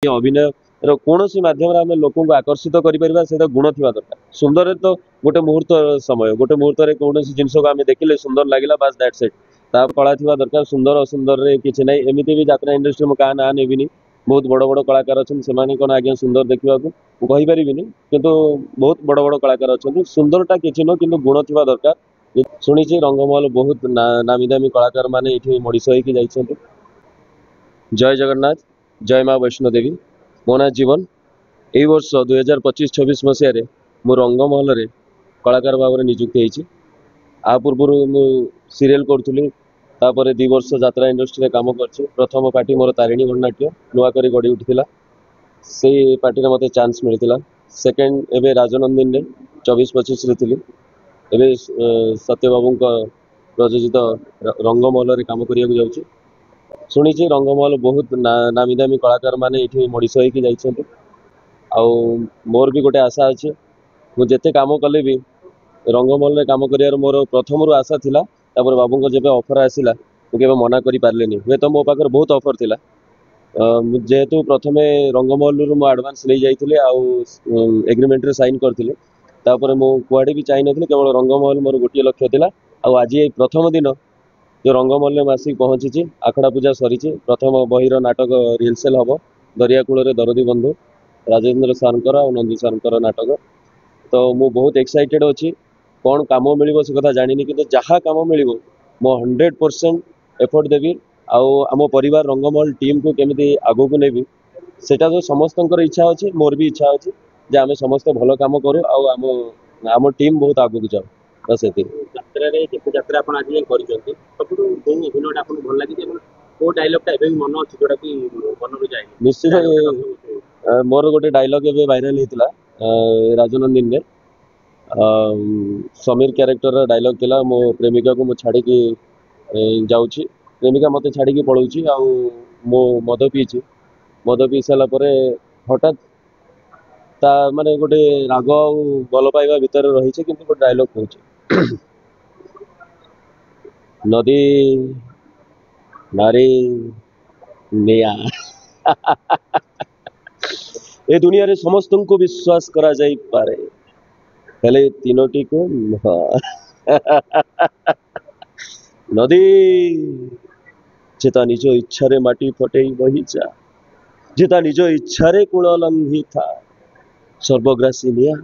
अभिनय कौन माध्यम आम लोक आकर्षित कर गुण थी दरकार सुंदर तो गोटे मुहूर्त समय गोटे मुहूर्त कौन जिनस को आम देखिले सुंदर लगे बास दैट्स इट कला थी दरकार सुंदर असुंदर किसी ना एमती भी यात्रा इंडस्ट्री में क्या ना नेबिनी बहुत बड़ बड़ कलाकार अच्छा से कौन आज्ञा सुंदर देखा कहीपरि किंतु बहुत बड़ बड़ कलाकार अच्छा सुंदरटा किसी नुह कि गुण थी दरकार शुणी रंगमहल बहुत नामी दामी कलाकार मैंने ये मनीष होती जय जगन्नाथ जय माँ वैष्णो देवी मो ना जीवन यही वर्ष 2025-26 मसीह मु रंगमहल कलाकार भाव में निजुक्ति होती आ पूर्व मु सीरियल करूली तापर 2 वर्ष यात्रा इंडस्ट्री में काम कर प्रथम पार्टी मोर तारिणी गणनाट्य नुआ कर गढ़ी उठी से पार्टी में मत चांस मिलता सेकेंड एवं राजनंदिन ने 24-25 थी एवं सत्यबाबू प्रयोजित रंगमहल काम करने जाऊँगी शुणी रंगमहल बहुत नामी दामी कलाकार मैंने ये मनीष होती मोर भी गोटे आशा अच्छे मुझे काम कले भी रंगमहल काम कर मोर प्रथम आशा थिला बाबू जब ऑफर आसला मुझे मना कर पारे हे तो मो पाखे बहुत ऑफर थिला जेहेतु प्रथमे रंगमहल आडभांस नहीं जाइए एग्रीमेंट साइन करते मुझे भी चाहिए नी केवल रंगमहल मोर गोटे लक्ष्य था आज प्रथम दिन जो रंगमहल में आसिक पहुंची आखड़ा पूजा सरी प्रथम बहिर नाटक रिहर्सल हम दरियाकूल दरदी बंधु राजेंद्र सारंकर और नंदी सारंकर नाटक तो मु बहुत एक्साइटेड अच्छी कौन कम मिल से कथा जानी कि जहाँ कम मिल मो 100% एफर्ट देवी आम परिवार रंगमहल टीम को केमी आगू को नेबी सेटा जो समस्त इच्छा अच्छी मोर भी इच्छा अच्छी जे आम समस्त भल कम करूँ आम टीम बहुत आगू जाऊ बस ये यात्रा आज सब भल लगे को डायलॉग मन अच्छी जोटा कि मन जाए निश्चित मोर गोटे डायलॉग ए वायरल होता राजनंदिन ने समीर क्यारेक्टर डायलॉग थिला मो प्रेमिका को मु छाड़ी जाऊँगी प्रेमिका मत छाड़ी पलाऊँगी मो मद पीची मद पी सारापर हठात ता माने गोटे राग भल पाइबा भितर रही कि गोटे डायलॉग कहूँ नदी नारी निया ए दुनिया रे समस्त को विश्वास करा जाई पारे हेले तीनोटी को नदी जेता निज इच्छा रे माटी फटेई बही जा जेता निज इच्छा रे कूल लंघी था सर्वग्रासी निया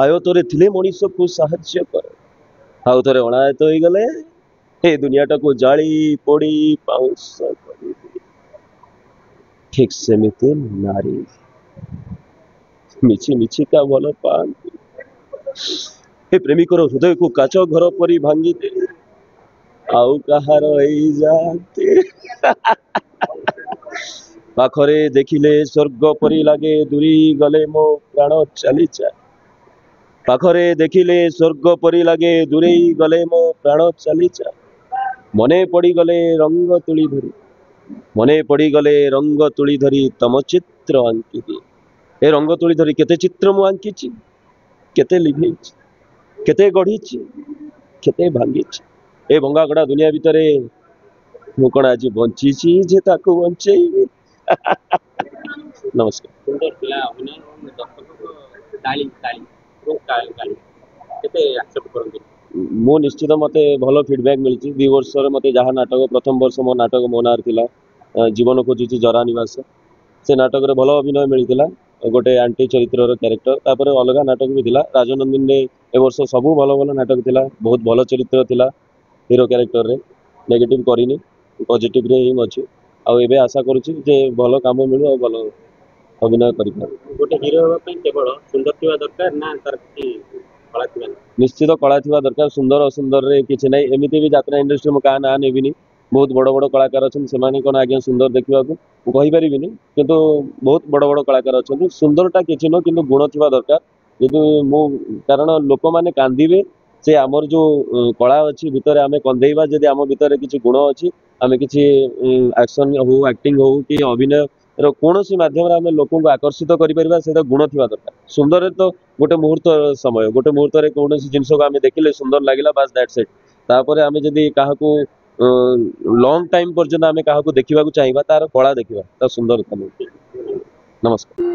आयतरे थिले मनीष को साहाय्य कर आउ थे अणायत हो गले ए दुनियाटा को जाली पोड़ी पाउंस ठीक सेमिति नारी मिछि मिछि का भल पाती हे प्रेमिकर हृदय को काच घर परी भांगी दे आउ कहार जाते पाखरे देखिले स्वर्ग परी लगे दूरी गले मो प्राण चली जा पाखरे देखिले स्वर्ग परी लगे दूरे गले मो प्राण चली जा मने पड़ी गले रंग तुली धरी मने पड़ी गले रंग तुली धरी तम चित्र आंकी ए रंग तुली धरी केते चित्र मु आंकी केते लिभे केते गढ़ी केते भांगी ए भंगा गड़ा दुनिया भितर मु कौन आज बंची जे ताको बंचे नमस्कार सुंदर पिला अभिनय दर्शक ताली ताली ताली केते एक्सेप्ट करंती मो निश्चित मते भल फीडबैक मिली 2 वर्ष मते जहाँ नाटक प्रथम वर्ष मो नाटक मो नार थिला जीवन खोजुची जरा निवास से नाटक रे भल अभिनय मिलता गोटे आंटी चरित्र क्यारेक्टर तापर अलग नाटक भी थिला राजनंदिन ने ए वर्ष सबू भल भल नाटक थिला बहुत भल चरित्र थिला हीरो क्यारेक्टर रे नेगेटिव करिनी पॉजिटिव रे ही अछि आ एबे आशा करूची जे भल काम मिलु आ भल अभिनय करि पार गोटे हीरो होबा पई केवल सुंदर थिबा दरकार ना तार कि कला थिबा निश्चित कला थी दरकार सुंदर असुंदर किसी ना एमती भी यात्रा इंडस्ट्री में क्या ना नेबिनी बहुत बड़ बड़ कलाकार अच्छा से कौन आज्ञा सुंदर देखा कहीपरि किंतु बहुत बड़ बड़ कलाकार अच्छा सुंदरटा किसी नुह कि गुण थी दरकार यदि मु कारण लोक मैंने कांदे से आमर जो कला अच्छी भितर आम कंदेवा जदि आम भितर किसी गुण अच्छी आम कि एक्शन हो एक्टिंग हो कि अभिनय कौन माध्यम आम लोक आकर्षित कर गुण थी दरकार सुंदर तो गोटे मुहूर्त समय गोटे मुहूर्त कौन जिनस को आम देखिले सुंदर लगे बास दैट्स इट आम जदि क्या लॉन्ग टाइम पर्यंत आम क्या देखा चाहिए तार कला देखा तार सुंदरता नहीं। नमस्कार।